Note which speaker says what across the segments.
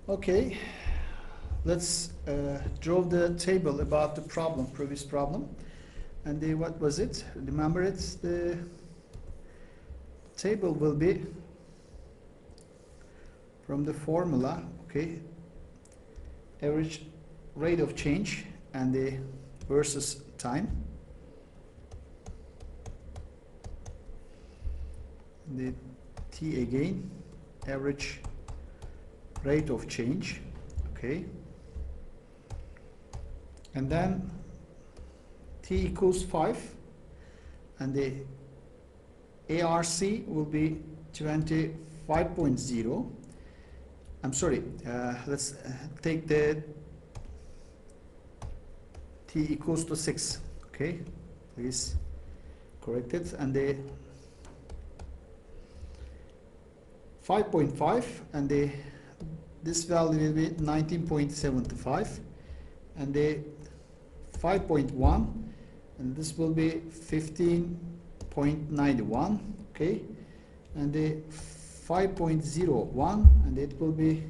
Speaker 1: Okay, let's draw the table about the problem, previous problem. And what was it? Remember, it's the table will be from the formula, okay, average rate of change and the versus time. The T again, average rate of change, okay, and then T equals 5 and the ARC will be 25.0. I'm sorry, let's take the T equals to 6, okay, please correct it, and the 5.5 and the this value will be 19.75 and the 5.1 and this will be 15.91, okay, and the 5.01 and it will be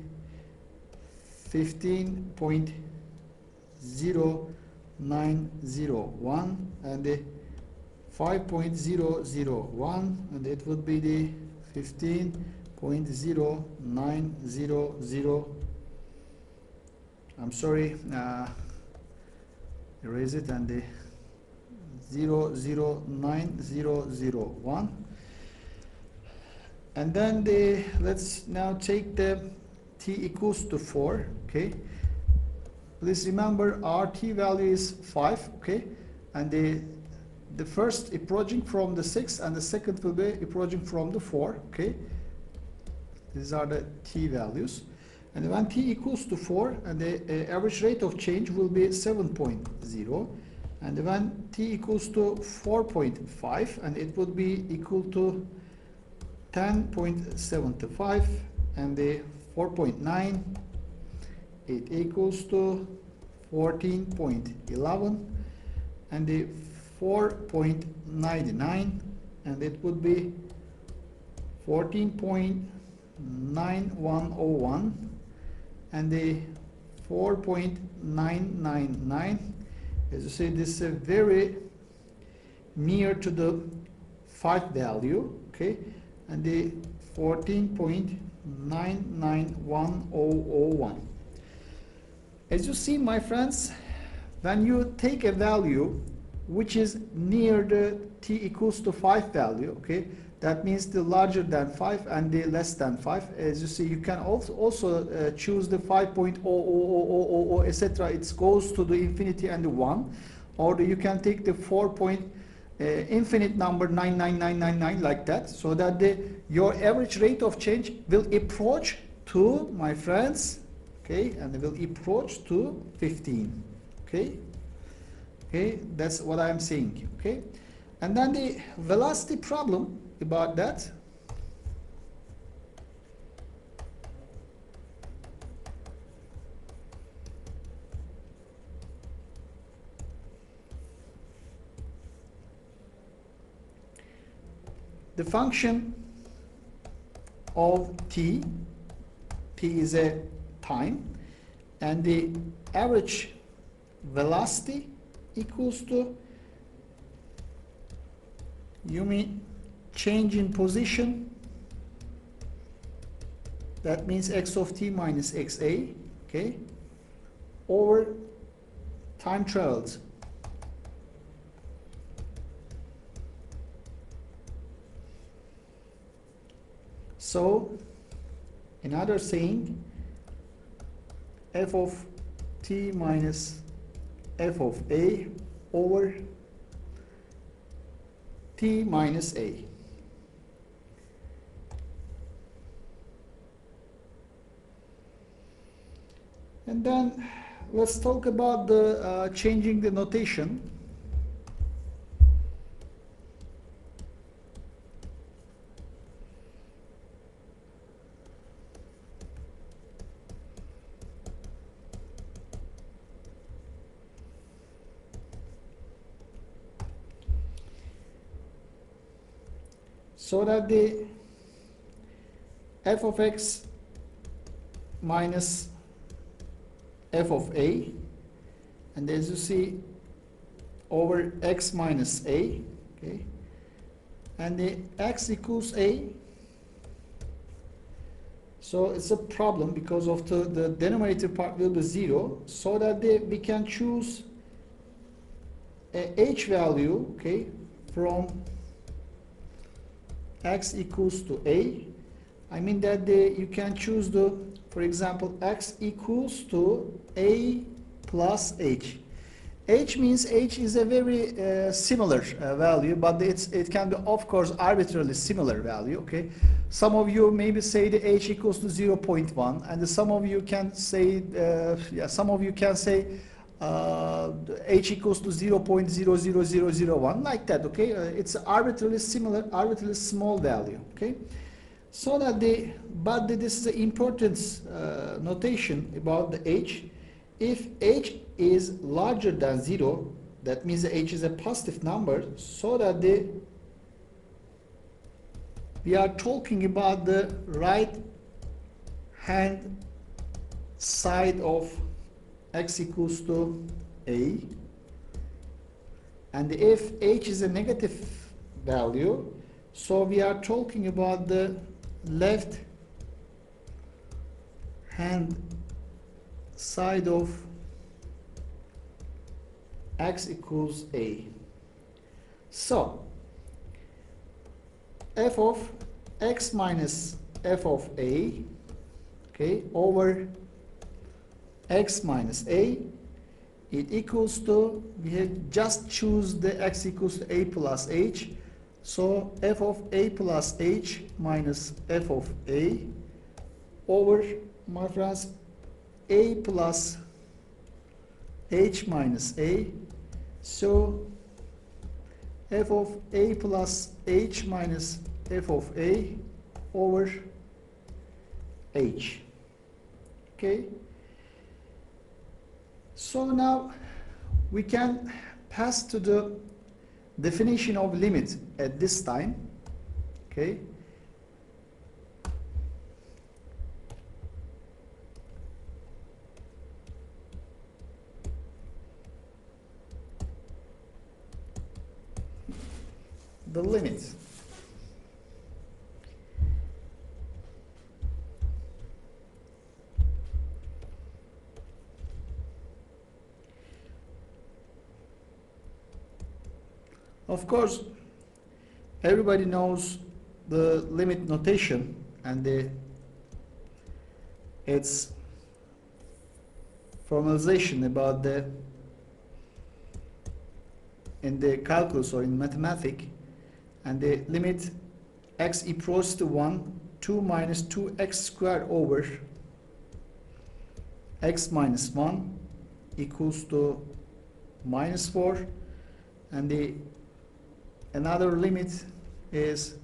Speaker 1: 15.0901 and the 5.001 and it would be the 15.0900. I'm sorry, erase it, and the 00901. And then let's now take the T equals to 4, okay. Please remember our T value is 5, okay, and the first approaching from the 6 and the second will be approaching from the 4, okay. These are the T values. And when T equals to 4 and the average rate of change will be 7.0, and when T equals to 4.5 and it would be equal to 10.75 and the 4.9 it equals to 14.11 and the 4.99 and it would be 14.9101 and the 4.999. As you see, this is very near to the 5 value, okay, and the 14.991001. As you see, my friends, when you take a value which is near the T equals to 5 value, okay, that means the larger than 5 and the less than 5. As you see, you can also choose the 5.00000, etc. It goes to the infinity and the 1, or you can take the 4 infinite number 99999 like that, so that your average rate of change will approach to, my friends, okay, and it will approach to 15, okay. Okay, that's what I am saying, okay. And then the velocity problem about that. The function of t is a time, and the average velocity equals to, you mean change in position, that means x of t minus xa, okay, over time traveled. So, another saying, f of t minus f of a over t minus a. And then let's talk about the changing the notation. So that the f of x minus f of a, and as you see, over x minus a, okay, and the x equals a. So it's a problem because of the denominator part will be 0, so that we can choose a h value, okay, from x equals to a. I mean that you can choose for example, x equals to a plus h. H means h is a very similar value, but it can be, of course, arbitrarily similar value. Okay, some of you maybe say the h equals to 0.1, and some of you can say h equals to 0.00001, like that. Okay, it's arbitrarily similar, arbitrarily small value. Okay, so that this is an important notation about the h. If h is larger than 0, that means the h is a positive number, so that we are talking about the right hand side of x equals to a. And if h is a negative value, so we are talking about the left hand side of x equals a. So f of x minus f of a, okay, over x minus a, it equals to, we have just choose the x equals to a plus h, so f of a plus h minus f of a over, my friends, a plus h minus a, so f of a plus h minus f of a over h. Okay, so now we can pass to the definition of limit at this time. Okay, the limit. Of course, everybody knows the limit notation and its formalization about in the calculus or in mathematics, and the limit x approaches to 1, 2 minus 2x squared over x minus 1 equals to minus 4, and another limit is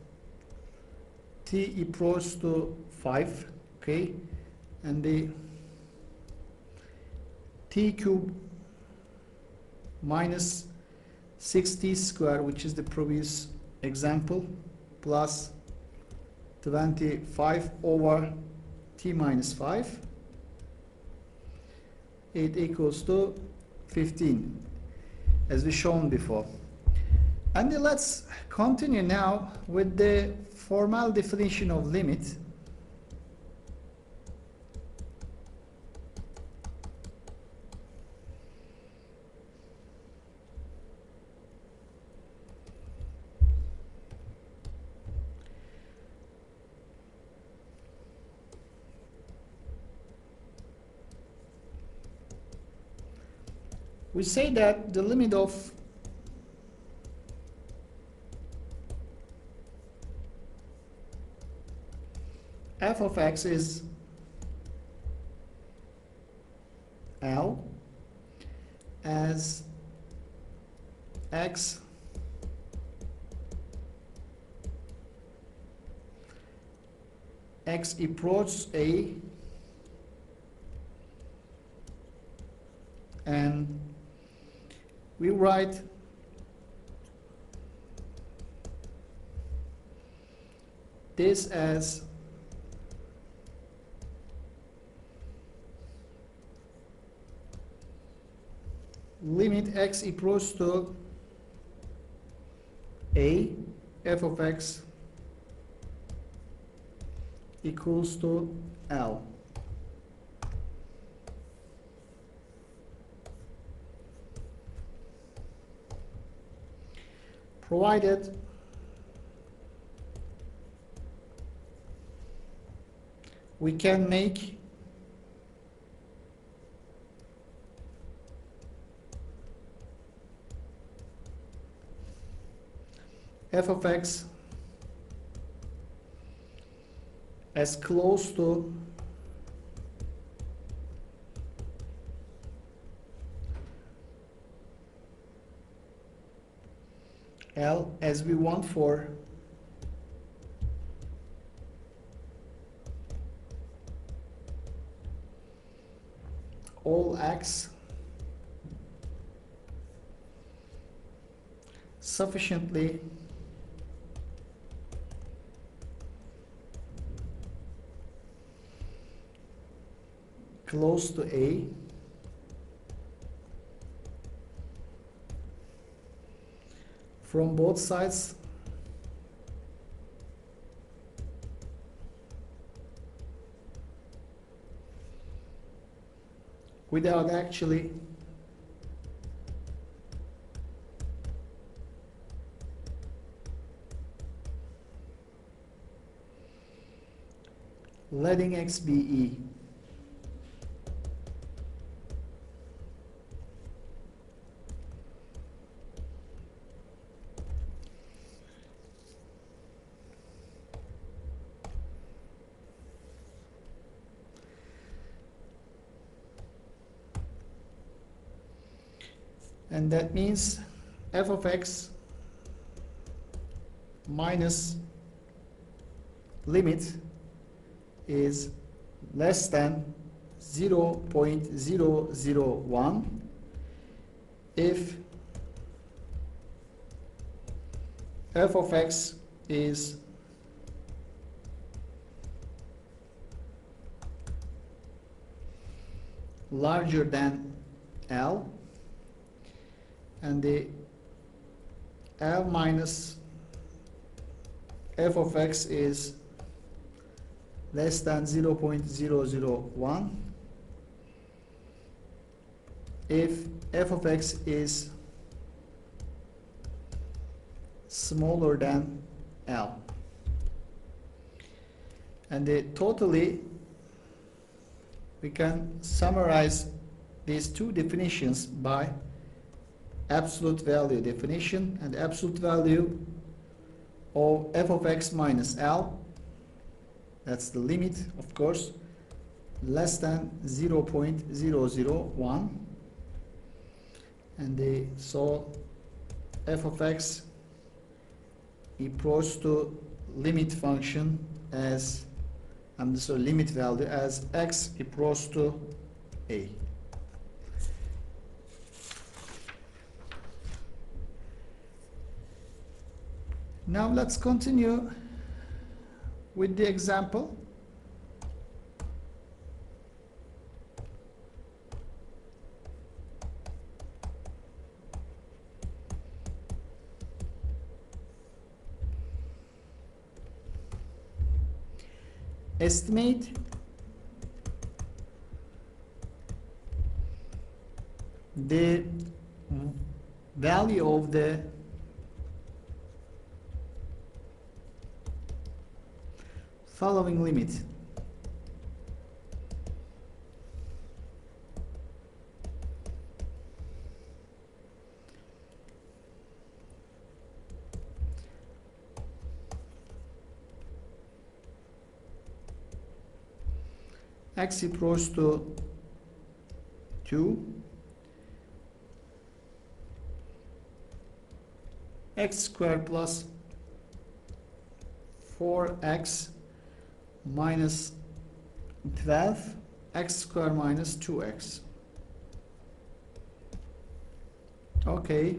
Speaker 1: t approaches to 5, okay, and the t cube minus 6t squared, which is the previous example, plus 25 over t minus 5, it equals to 15, as we shown before. And let's continue now with the formal definition of limit. We say that the limit of f of x is L as x approaches a and we write this as limit x equals to a, f of x equals to L. Provided we can make f of x as close to L as we want for all x sufficiently close to A from both sides without actually letting x be E. And that means f of x minus limit is less than 0.001 if f of x is larger than L, and the L minus f of x is less than 0.001 if f of x is smaller than L. And totally we can summarize these two definitions by absolute value definition, and absolute value of f of x minus L, that's the limit of course, less than 0.001, and so f of x equals to limit function as limit value as x equals to A. Now let's continue with the example. Estimate the value of the following limit. X equals to 2, x squared plus 4x minus 12, x squared minus 2x. Okay.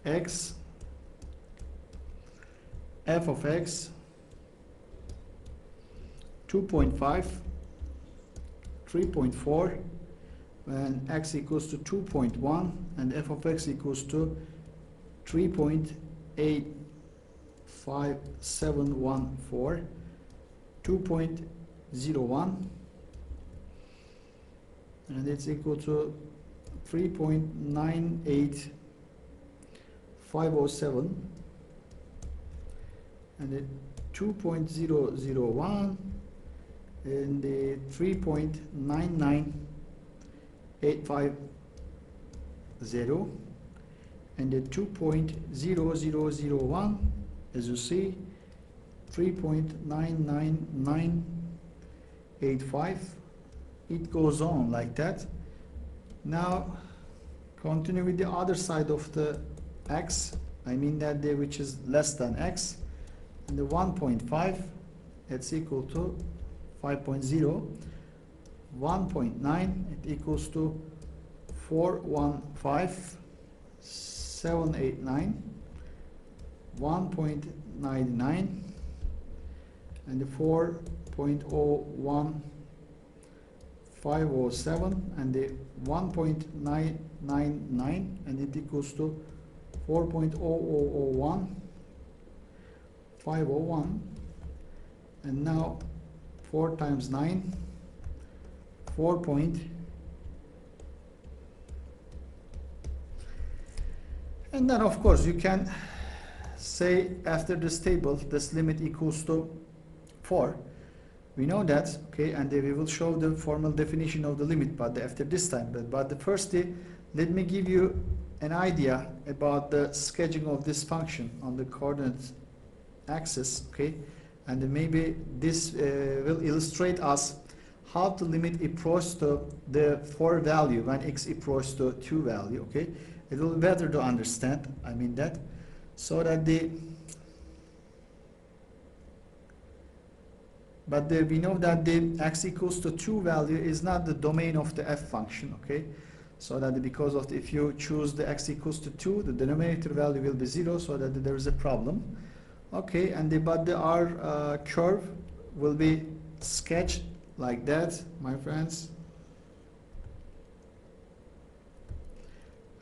Speaker 1: x f of x 2.5, 3.4, when x equals to 2.1, and f of x equals to 3.85714, 2.01, and it's equal to 3.98507, and the 2.001, and the 3.99850, and the 2.0001, as you see, 3.99985. It goes on like that. Now continue with the other side of the x, I mean that the which is less than x, and the 1.5, it's equal to 5.0, 1.9, it equals to 415789, 1.99, and the 4.01507, and the 1.999, and it equals to 4.0001, 501, and now 4 times 9, 4 point, and then of course you can say after this table this limit equals to 4. We know that, okay, and we will show the formal definition of the limit, but after this time. But firstly, let me give you an idea about the sketching of this function on the coordinate axis, okay, and maybe this will illustrate us how to limit approach to the 4 value when x approaches to 2 value, okay. It will be better to understand, I mean that, so that we know that the x equals to 2 value is not the domain of the f function, okay. So that because of if you choose the x equals to 2, the denominator value will be 0, so that there is a problem, okay. And our curve will be sketched like that, my friends.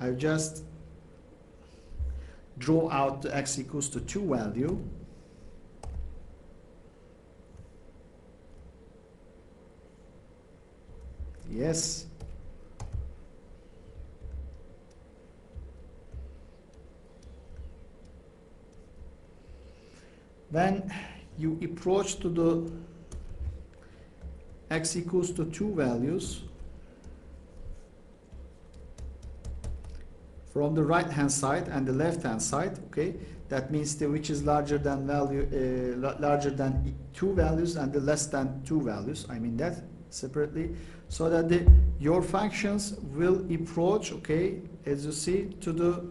Speaker 1: I've just draw out the x equals to 2 value. Yes. When you approach to the x equals to 2 values from the right hand side and the left hand side, okay, that means the which is larger than value larger than 2 values and the less than 2 values, I mean that separately, so that your functions will approach, okay, as you see, to the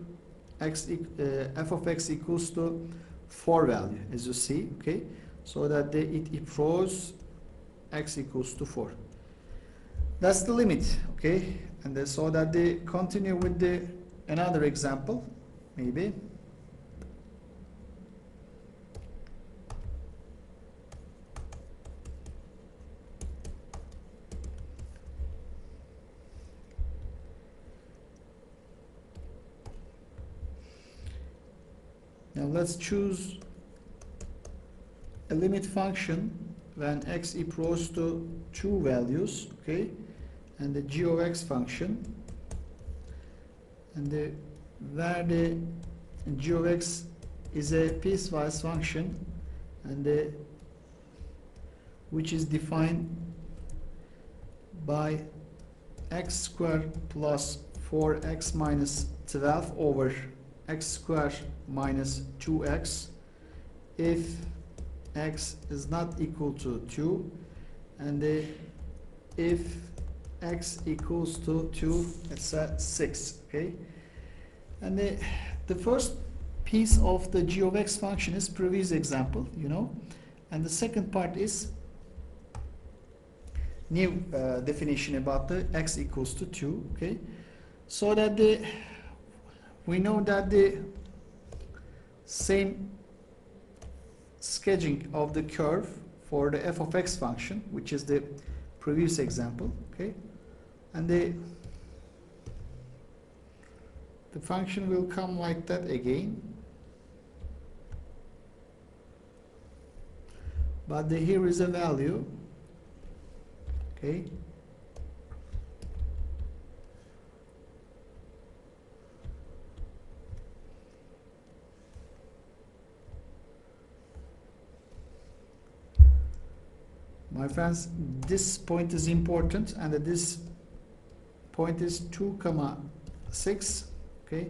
Speaker 1: f of x equals to 4 value, as you see, okay, so that it approaches x equals to 4. That's the limit, okay, and so that they continue with another example, maybe. Now let's choose a limit function when x approaches to 2 values, okay, and the g of x function, and where the g of x is a piecewise function, and which is defined by x squared plus 4x minus 12 over x squared minus 2x if x is not equal to 2, and if x equals to 2, it's 6, okay. And the first piece of the g of x function is previous example, you know, and the second part is new definition about the x equals to 2, okay. So that we know that same sketching of the curve for the f of x function, which is the previous example, okay, and the function will come like that again, but here is a value, okay, my friends, this point is important, and this point is 2, 6, okay.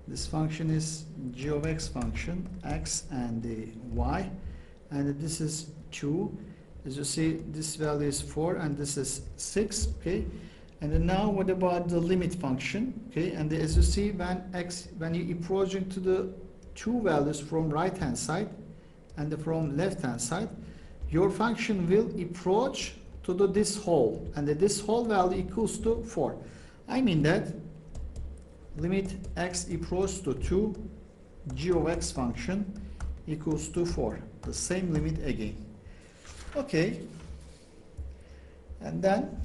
Speaker 1: This function is g of x function, x and the y, and this is 2. As you see, this value is 4 and this is 6, okay. And then now what about the limit function, okay? And as you see, when you approach into the two values from right hand side and from left hand side, your function will approach to this whole, and this whole value equals to 4. I mean that limit x approaches to 2, g of x function equals to 4. The same limit again. Okay. And then